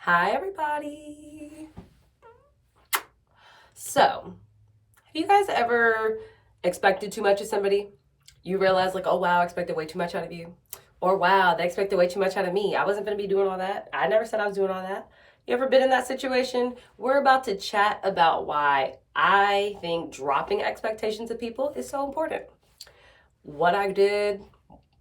Hi, everybody. So, have you guys ever expected too much of somebody? You realize, like, oh, wow, I expected way too much out of you. Or, wow, they expected way too much out of me. I wasn't going to be doing all that. I never said I was doing all that. You ever been in that situation? We're about to chat about why I think dropping expectations of people is so important. What I did,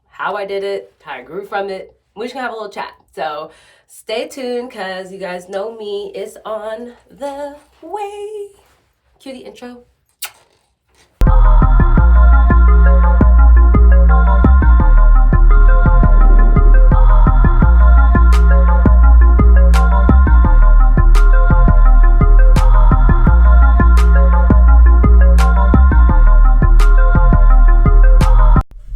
how I did it, how I grew from it. We're just gonna have a little chat. So stay tuned because you guys know me. It's on the way. Cue the intro.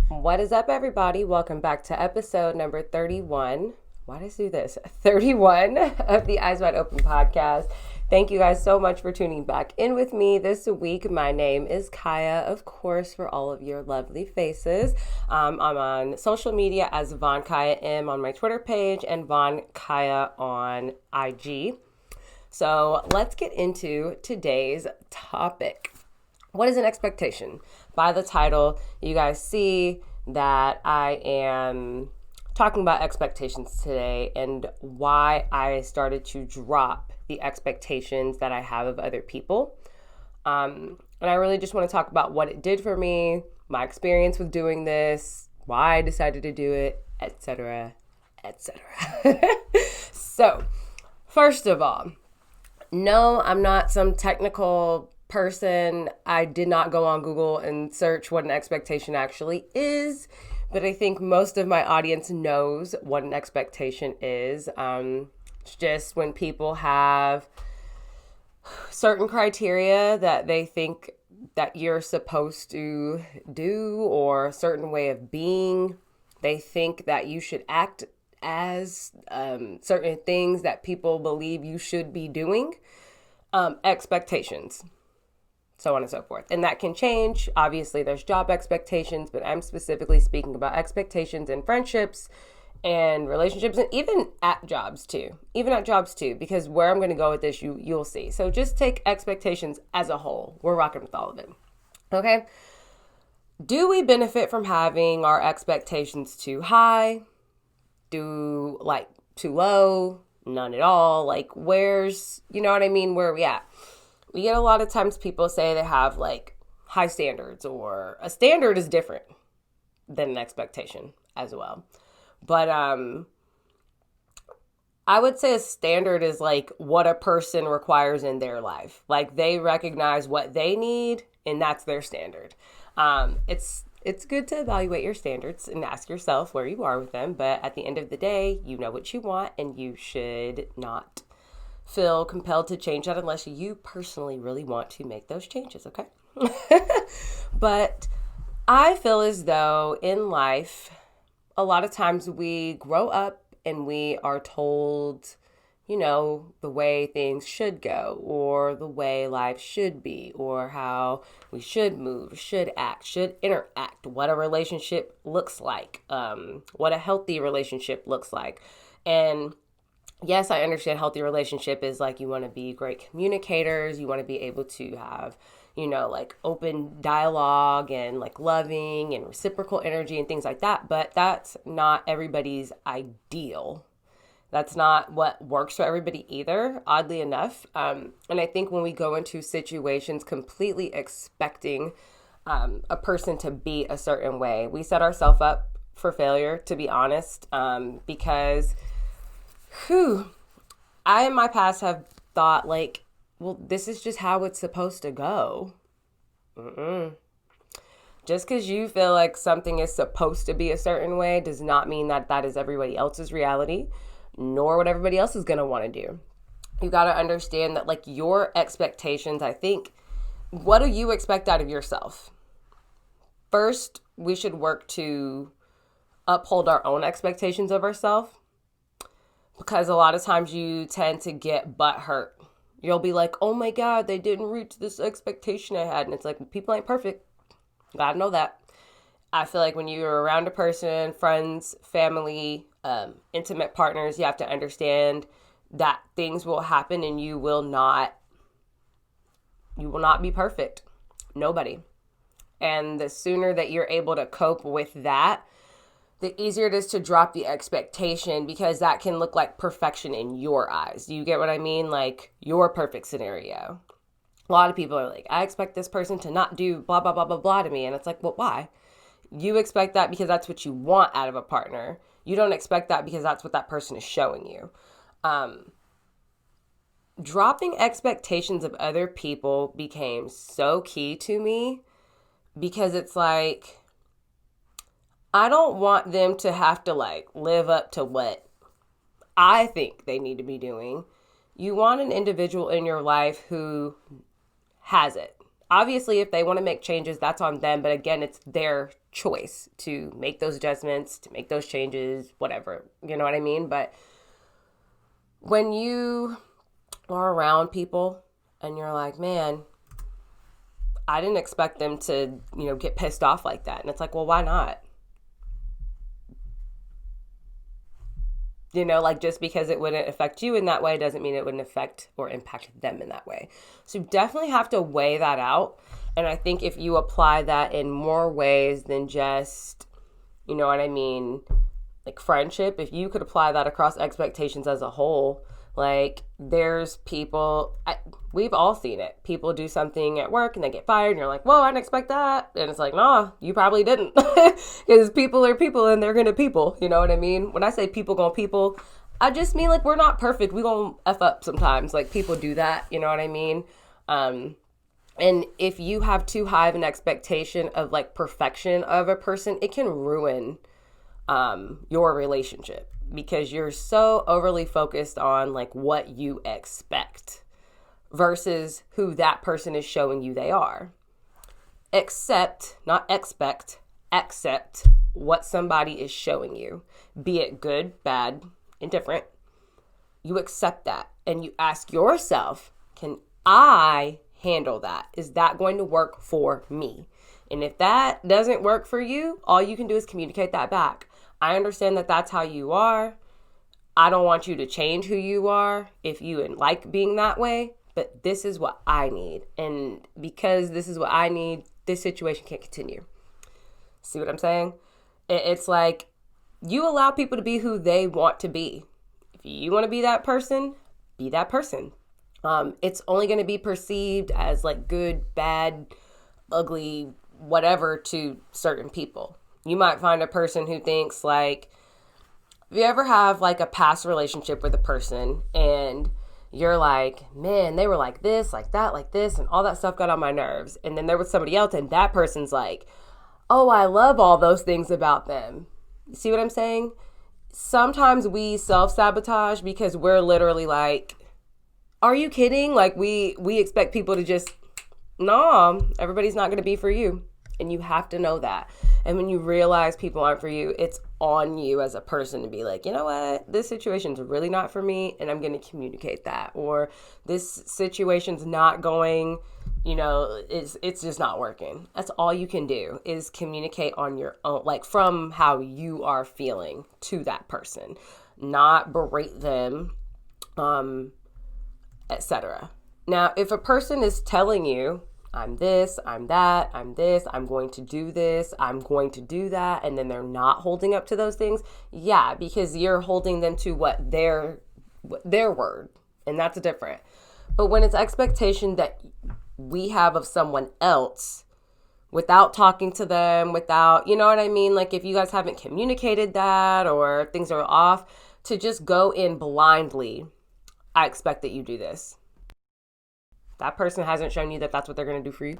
What is up, everybody? Welcome back to episode number 31. Why did I do this? 31 of the Eyes Wide Open podcast. Thank you guys so much for tuning back in with me this week. My name is Kiah, of course, for all of your lovely faces. I'm on social media as Vonkiah M on my Twitter page and Vonkiah on IG. So let's get into today's topic. What is an expectation? By the title, you guys see that I am talking about expectations today and why I started to drop the expectations that I have of other people. And I really just want to talk about what it did for me, my experience with doing this, why I decided to do it, etc., etc. So, first of all, no, I'm not some technical person. I did not go on Google and search what an expectation actually is, but I think most of my audience knows what an expectation is. It's just when people have certain criteria that they think that you're supposed to do or a certain way of being. They think that you should act as certain things that people believe you should be doing. Expectations. So on and so forth. And that can change. Obviously, there's job expectations, but I'm specifically speaking about expectations in friendships and relationships, and even at jobs too. Because where I'm going to go with this, you'll see. So just take expectations as a whole. We're rocking with all of it. Okay? Do we benefit from having our expectations too high? Too low? None at all? Where's, you know what I mean? Where are we at? We get a lot of times people say they have high standards, or a standard is different than an expectation as well. But I would say a standard is what a person requires in their life. They recognize what they need and that's their standard. It's good to evaluate your standards and ask yourself where you are with them. But at the end of the day, you know what you want and you should not feel compelled to change that unless you personally really want to make those changes, okay? But I feel as though in life, a lot of times we grow up and we are told, the way things should go, or the way life should be, or how we should move, should act, should interact, what a relationship looks like, what a healthy relationship looks like. And yes, I understand healthy relationship is you want to be great communicators. You want to be able to have, open dialogue and loving and reciprocal energy and things like that. But that's not everybody's ideal. That's not what works for everybody either, oddly enough. And I think when we go into situations completely expecting a person to be a certain way, we set ourselves up for failure, to be honest, because I in my past have thought this is just how it's supposed to go. Just because you feel like something is supposed to be a certain way does not mean that that is everybody else's reality, nor what everybody else is going to want to do. You got to understand that your expectations, I think, what do you expect out of yourself? First, we should work to uphold our own expectations of ourselves. Because a lot of times you tend to get butthurt. You'll be like, oh my God, they didn't reach this expectation I had. And it's people ain't perfect. Gotta know that. I feel like when you're around a person, friends, family, intimate partners, you have to understand that things will happen and you will not be perfect. Nobody. And the sooner that you're able to cope with that, the easier it is to drop the expectation, because that can look like perfection in your eyes. Do you get what I mean? Like your perfect scenario. A lot of people are like, I expect this person to not do blah, blah, blah, blah, blah to me. And it's like, well, why? You expect that because that's what you want out of a partner. You don't expect that because that's what that person is showing you. Dropping expectations of other people became so key to me, because it's like, I don't want them to have to like live up to what I think they need to be doing. You want an individual in your life who has it. Obviously, if they want to make changes, that's on them. But again, it's their choice to make those adjustments, to make those changes, whatever. You know what I mean? But when you are around people and you're like, man, I didn't expect them to, get pissed off like that. And it's like, well, why not? Like just because it wouldn't affect you in that way doesn't mean it wouldn't affect or impact them in that way. So you definitely have to weigh that out. And I think if you apply that in more ways than just, you know what I mean, like friendship, if you could apply that across expectations as a whole, like there's people, we've all seen it. People do something at work and they get fired and you're like, whoa, I didn't expect that. And it's like, nah, you probably didn't. Because people are people and they're going to people. You know what I mean? When I say people going to people, I just mean like we're not perfect. We going to F up sometimes. Like people do that. You know what I mean? And if you have too high of an expectation of like perfection of a person, it can ruin your relationship, because you're so overly focused on like what you expect versus who that person is showing you they are. Accept, not expect, accept what somebody is showing you, be it good, bad, indifferent. You accept that and you ask yourself, can I handle that? Is that going to work for me? And if that doesn't work for you, all you can do is communicate that back. I understand that that's how you are. I don't want you to change who you are if you like being that way, but this is what I need. And because this is what I need, this situation can't continue. See what I'm saying? It's like you allow people to be who they want to be. If you want to be that person, be that person. It's only going to be perceived as like good, bad, ugly, whatever to certain people. You might find a person who thinks like, if you ever have like a past relationship with a person and you're like, man, they were like this, like that, like this, and all that stuff got on my nerves. And then there was somebody else and that person's like, oh, I love all those things about them. See what I'm saying? Sometimes we self-sabotage because we're literally like, are you kidding? Like we expect people to just, no, everybody's not going to be for you. And you have to know that. And when you realize people aren't for you, it's on you as a person to be like, you know what, this situation's really not for me, and I'm going to communicate that. Or this situation's not going, it's just not working. That's all you can do is communicate on your own, like from how you are feeling to that person, not berate them, etc. Now, if a person is telling you, I'm this, I'm that, I'm this, I'm going to do this, I'm going to do that, and then they're not holding up to those things, yeah, because you're holding them to what their word, and that's different. But when it's expectation that we have of someone else without talking to them, without, you know what I mean? Like if you guys haven't communicated that or things are off, to just go in blindly, I expect that you do this. That person hasn't shown you that that's what they're going to do for you.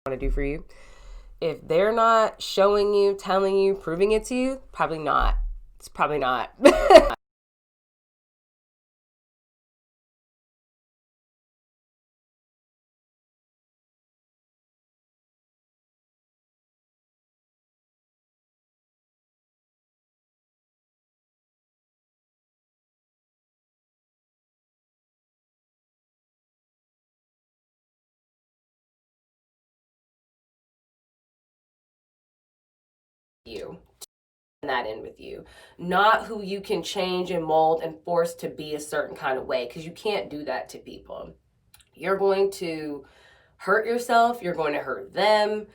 Want to do for you. If they're not showing you, telling you, proving it to you, probably not. It's probably not. You. that in with you, not who you can change and mold and force to be a certain kind of way, because you can't do that to people. You're going to hurt yourself, you're going to hurt them.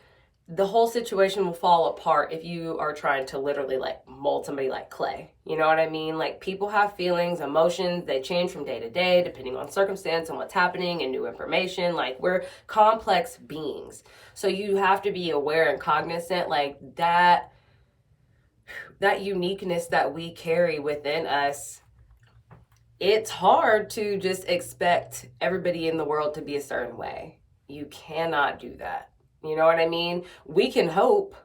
The whole situation will fall apart if you are trying to literally like mold somebody like clay. You know what I mean? Like, people have feelings, emotions, they change from day to day depending on circumstance and what's happening and new information. Like, we're complex beings. So you have to be aware and cognizant, like that uniqueness that we carry within us. It's hard to just expect everybody in the world to be a certain way. You cannot do that. You know what I mean? We can hope,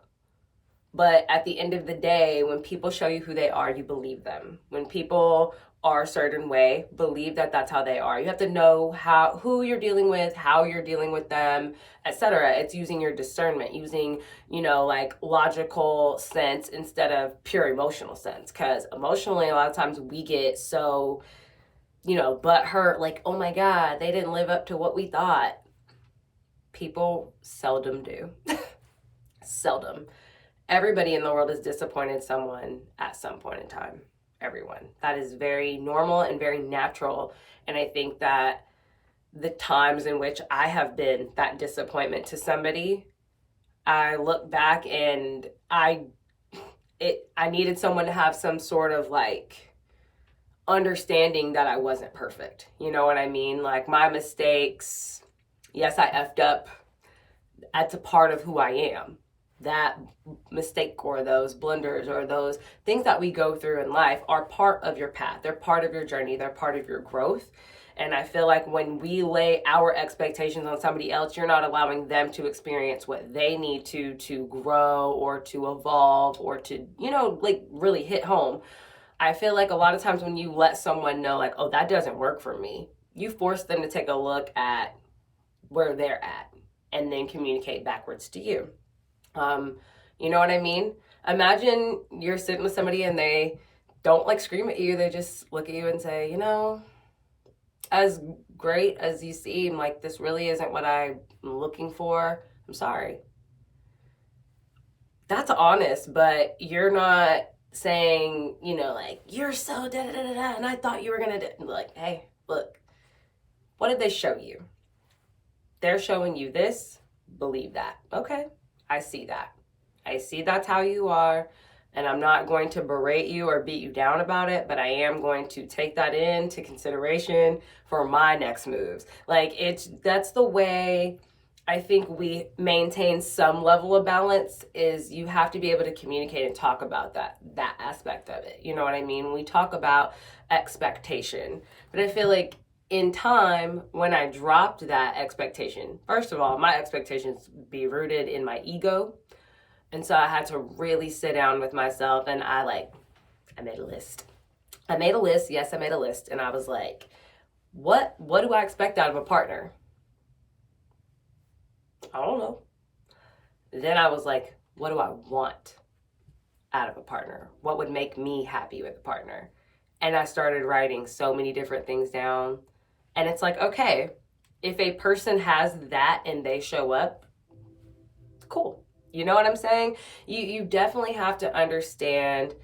but at the end of the day, when people show you who they are, you believe them. When people are a certain way, believe that that's how they are. You have to know who you're dealing with, how you're dealing with them, etc. It's using your discernment, using, like logical sense instead of pure emotional sense. Because emotionally, a lot of times we get so, butt hurt, like, oh my God, they didn't live up to what we thought. People seldom do. Seldom. Everybody in the world has disappointed someone at some point in time. Everyone. That is very normal and very natural. And I think that the times in which I have been that disappointment to somebody, I look back and I needed someone to have some sort of like understanding that I wasn't perfect. You know what I mean? Like, my mistakes, yes, I effed up. That's a part of who I am. That mistake or those blunders or those things that we go through in life are part of your path. They're part of your journey. They're part of your growth. And I feel like when we lay our expectations on somebody else, you're not allowing them to experience what they need to grow or to evolve or to, like really hit home. I feel like a lot of times when you let someone know, like, oh, that doesn't work for me, you force them to take a look at where they're at and then communicate backwards to you. You know what I mean? Imagine you're sitting with somebody and they don't like scream at you. They just look at you and say, as great as you seem, like, this really isn't what I'm looking for. I'm sorry. That's honest, but you're not saying, like, you're so da da da da, and I thought you were gonna like, hey, look, what did they show you? They're showing you this, believe that. Okay, I see that. I see that's how you are, and I'm not going to berate you or beat you down about it, but I am going to take that into consideration for my next moves. Like, that's the way I think we maintain some level of balance, is you have to be able to communicate and talk about that aspect of it. You know what I mean? We talk about expectation, but I feel like in time, when I dropped that expectation, first of all, my expectations be rooted in my ego. And so I had to really sit down with myself, and I made a list. Yes, I made a list. And I was like, what do I expect out of a partner? I don't know. Then I was like, what do I want out of a partner? What would make me happy with a partner? And I started writing so many different things down. And it's like, okay, if a person has that and they show up, cool. You know what I'm saying? You definitely have to understand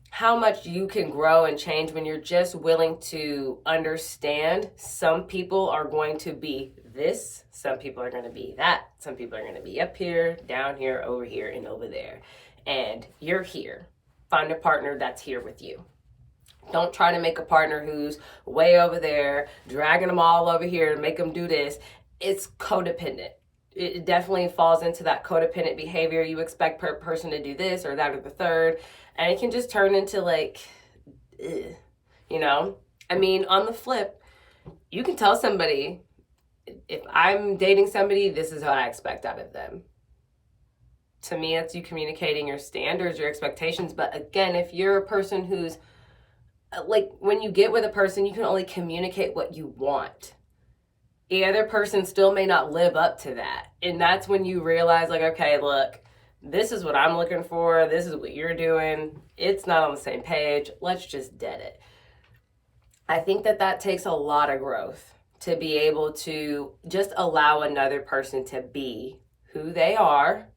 how much you can grow and change when you're just willing to understand some people are going to be this, some people are going to be that, some people are going to be up here, down here, over here, and over there. And you're here. Find a partner that's here with you. Don't try to make a partner who's way over there, dragging them all over here to make them do this. It's codependent. It definitely falls into that codependent behavior. You expect per person to do this or that or the third, and it can just turn into like, I mean, on the flip, you can tell somebody, if I'm dating somebody, this is what I expect out of them. To me, it's you communicating your standards, your expectations. But again, if you're a person who's like, when you get with a person, you can only communicate what you want. The other person still may not live up to that. And that's when you realize, like, okay, look, this is what I'm looking for. This is what you're doing. It's not on the same page. Let's just dead it. I think that takes a lot of growth to be able to just allow another person to be who they are.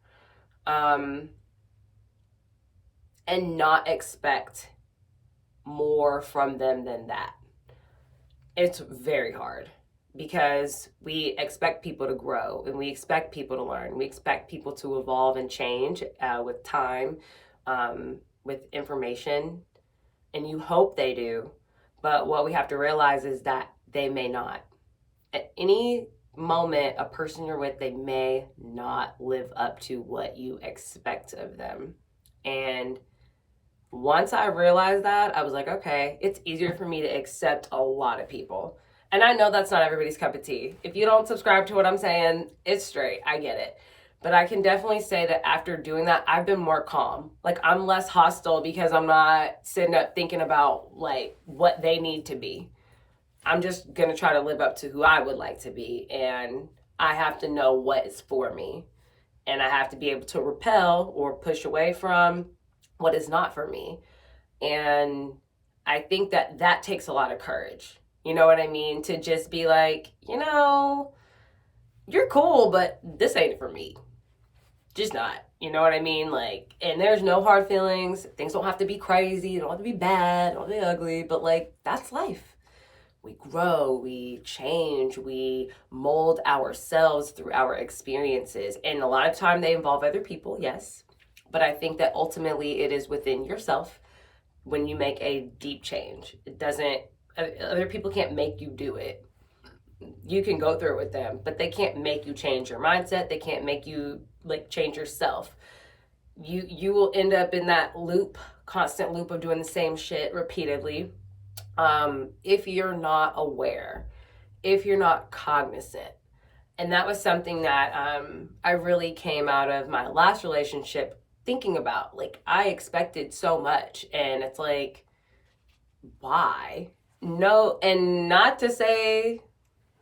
and not expect more from them than that. It's very hard because we expect people to grow and we expect people to learn. We expect people to evolve and change with time, with information, and you hope they do. But what we have to realize is that they may not. At any moment, a person you're with, they may not live up to what you expect of them. And once I realized that, I was like, okay, it's easier for me to accept a lot of people. And I know that's not everybody's cup of tea. If you don't subscribe to what I'm saying, it's straight. I get it. But I can definitely say that after doing that, I've been more calm. Like, I'm less hostile because I'm not sitting up thinking about, like, what they need to be. I'm just going to try to live up to who I would like to be. And I have to know what is for me. And I have to be able to repel or push away from what is not for me. And I think that that takes a lot of courage. You know what I mean? To just be like, you know, you're cool, but this ain't for me. Just not. You know what I mean? Like, and there's no hard feelings. Things don't have to be crazy. They don't have to be bad. They don't have to be ugly. But, like, that's life. We grow, we change, we mold ourselves through our experiences. And a lot of time they involve other people, yes. But I think that ultimately it is within yourself when you make a deep change. It doesn't, other people can't make you do it. You can go through it with them, but they can't make you change your mindset. They can't make you like change yourself. You will end up in that loop, constant loop of doing the same shit repeatedly. If you're not aware, if you're not cognizant. And that was something that I really came out of my last relationship thinking about. Like, I expected so much, and it's like, why? No, and not to say,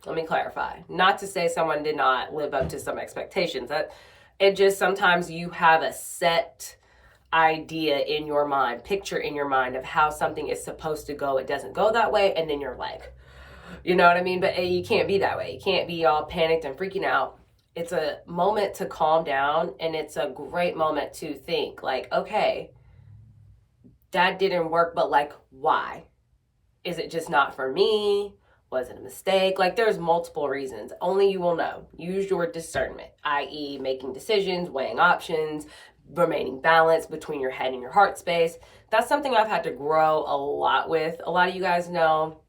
let me clarify, not to say someone did not live up to some expectations. That it just sometimes you have a set idea in your mind, picture in your mind of how something is supposed to go. It doesn't go that way, and then you're like, you know what I mean? But you can't be that way. You can't be all panicked and freaking out. It's a moment to calm down, and it's a great moment to think like, okay, that didn't work, but like, why? Is it just not for me? Was it a mistake? Like, there's multiple reasons. Only you will know. Use your discernment, i.e. making decisions, weighing options, remaining balanced between your head and your heart space. That's something I've had to grow a lot with. A lot of you guys know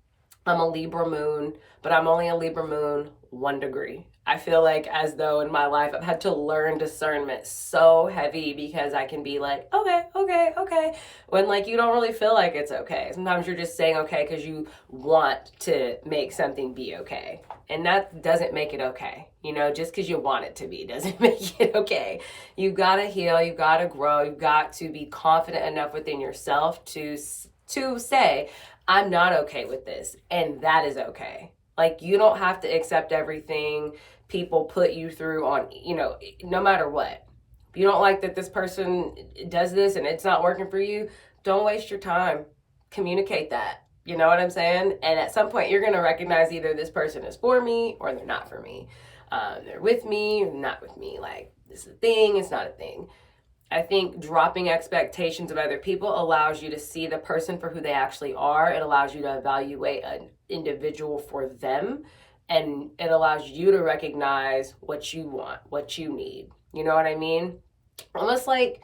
I'm a Libra moon, but I'm only a Libra moon 1 degree. I feel like as though in my life I've had to learn discernment so heavy because I can be like, okay, when like you don't really feel like it's okay. Sometimes you're just saying okay because you want to make something be okay. And that doesn't make it okay. You know, just because you want it to be doesn't make it okay. You've got to heal, you've got to grow, you've got to be confident enough within yourself to say, I'm not okay with this, and that is okay. Like, you don't have to accept everything people put you through on, you know, no matter what. If you don't like that this person does this and it's not working for you, don't waste your time. Communicate that. You know what I'm saying? And at some point, you're going to recognize either this person is for me or they're not for me. They're with me or not with me. Like, this is a thing, it's not a thing. I think dropping expectations of other people allows you to see the person for who they actually are. It allows you to evaluate an individual for them. And it allows you to recognize what you want, what you need. You know what I mean? Almost like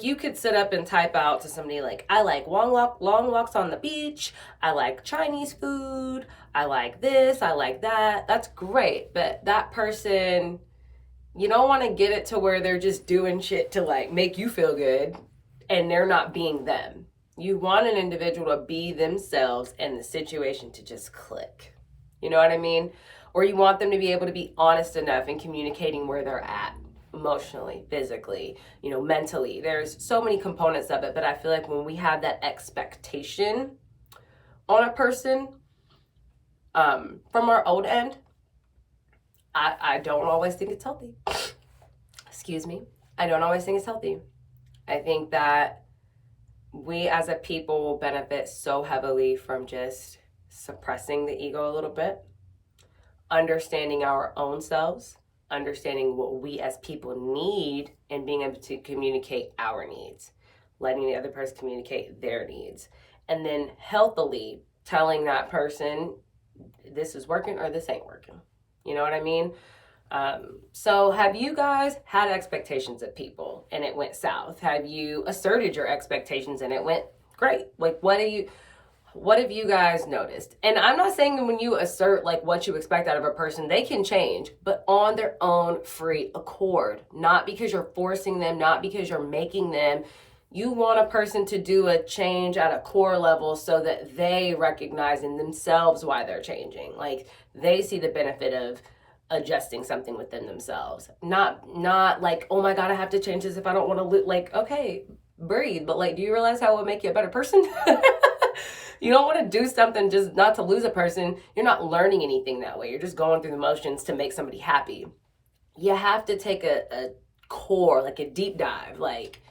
you could sit up and type out to somebody like, I like long walks on the beach. I like Chinese food. I like this. I like that. That's great. But that person, you don't want to get it to where they're just doing shit to like make you feel good and they're not being them. You want an individual to be themselves and the situation to just click. You know what I mean? Or you want them to be able to be honest enough in communicating where they're at emotionally, physically, you know, mentally. There's so many components of it, but I feel like when we have that expectation on a person from our own end, I don't always think it's healthy. Excuse me. I don't always think it's healthy. I think that we as a people will benefit so heavily from just suppressing the ego a little bit, understanding our own selves, understanding what we as people need and being able to communicate our needs, letting the other person communicate their needs, and then healthily telling that person this is working or this ain't working. You know what I mean? So have you guys had expectations of people and it went south? Have you asserted your expectations and it went great? Like, what have you guys noticed? And I'm not saying when you assert like what you expect out of a person, they can change, but on their own free accord, not because you're forcing them, not because you're making them. You want a person to do a change at a core level so that they recognize in themselves why they're changing. Like, they see the benefit of adjusting something within themselves. Not like, oh my God, I have to change this if I don't want to like, okay, breathe. But like, do you realize how it would make you a better person? You don't want to do something just not to lose a person. You're not learning anything that way. You're just going through the motions to make somebody happy. You have to take a core, like a deep dive, like,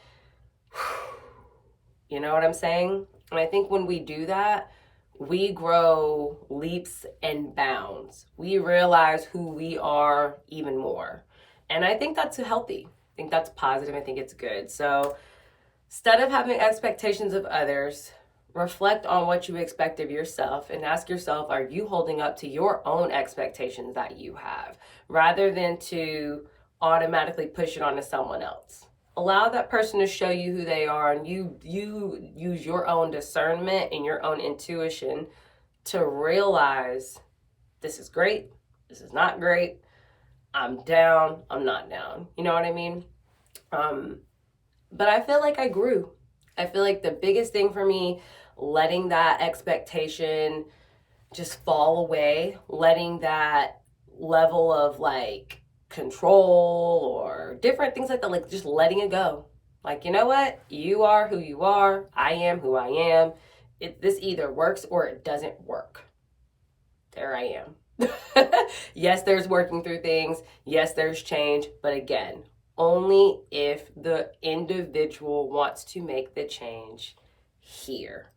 you know what I'm saying? And I think when we do that, we grow leaps and bounds. We realize who we are even more. And I think that's healthy. I think that's positive. I think it's good. So instead of having expectations of others, reflect on what you expect of yourself and ask yourself, are you holding up to your own expectations that you have, rather than to automatically push it onto someone else. Allow that person to show you who they are, and you use your own discernment and your own intuition to realize this is great, this is not great, I'm down, I'm not down. You know what I mean? But I feel like I grew. I feel like the biggest thing for me, letting that expectation just fall away, letting that level of like control or different things like that, like just letting it go. Like, you know what? You are who you are. I am who I am. This either works or it doesn't work. There I am. Yes, there's working through things. Yes, there's change. But again, only if the individual wants to make the change here,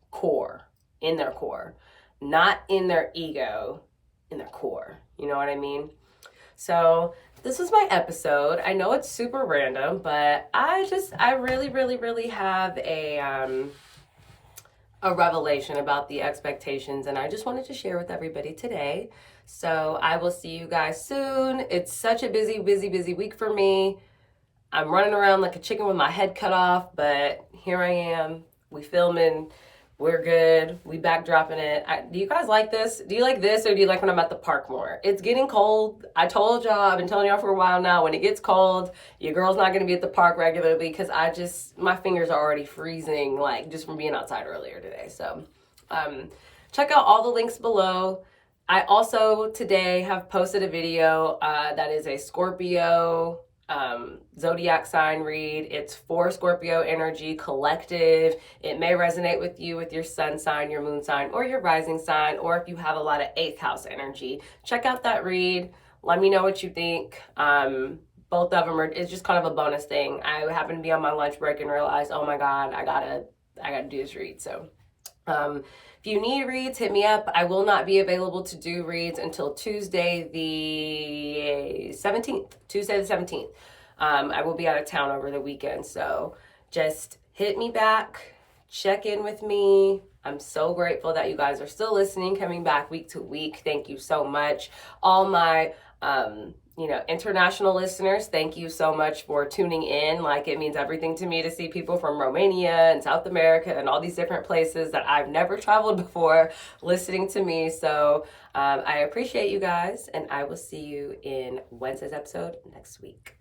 in their core, not in their ego, in their core. You know what I mean? So this was my episode. I know it's super random, but I really have a revelation about the expectations, and I just wanted to share with everybody today. So I will see you guys soon. It's such a busy week for me. I'm running around like a chicken with my head cut off, but here I am. We filming. We're good. We backdropping it. Do you guys like this? Do you like this, or do you like when I'm at the park more? It's getting cold. I told y'all, I've been telling y'all for a while now, when it gets cold, your girl's not going to be at the park regularly because my fingers are already freezing, like just from being outside earlier today. So check out all the links below. I also today have posted a video that is a Scorpio zodiac sign read. It's for Scorpio energy collective. It may resonate with you with your sun sign, your moon sign, or your rising sign, or if you have a lot of 8th house energy. Check out that read. Let me know what you think. Both of them it's just kind of a bonus thing. I happened to be on my lunch break and realized, oh my God, I gotta do this read. So if you need reads, hit me up. I will not be available to do reads until Tuesday the 17th. I will be out of town over the weekend, so just hit me back, check in with me. I'm so grateful that you guys are still listening, coming back week to week. Thank you so much. All my international listeners, thank you so much for tuning in. Like, it means everything to me to see people from Romania and South America and all these different places that I've never traveled before listening to me. So I appreciate you guys, and I will see you in Wednesday's episode next week.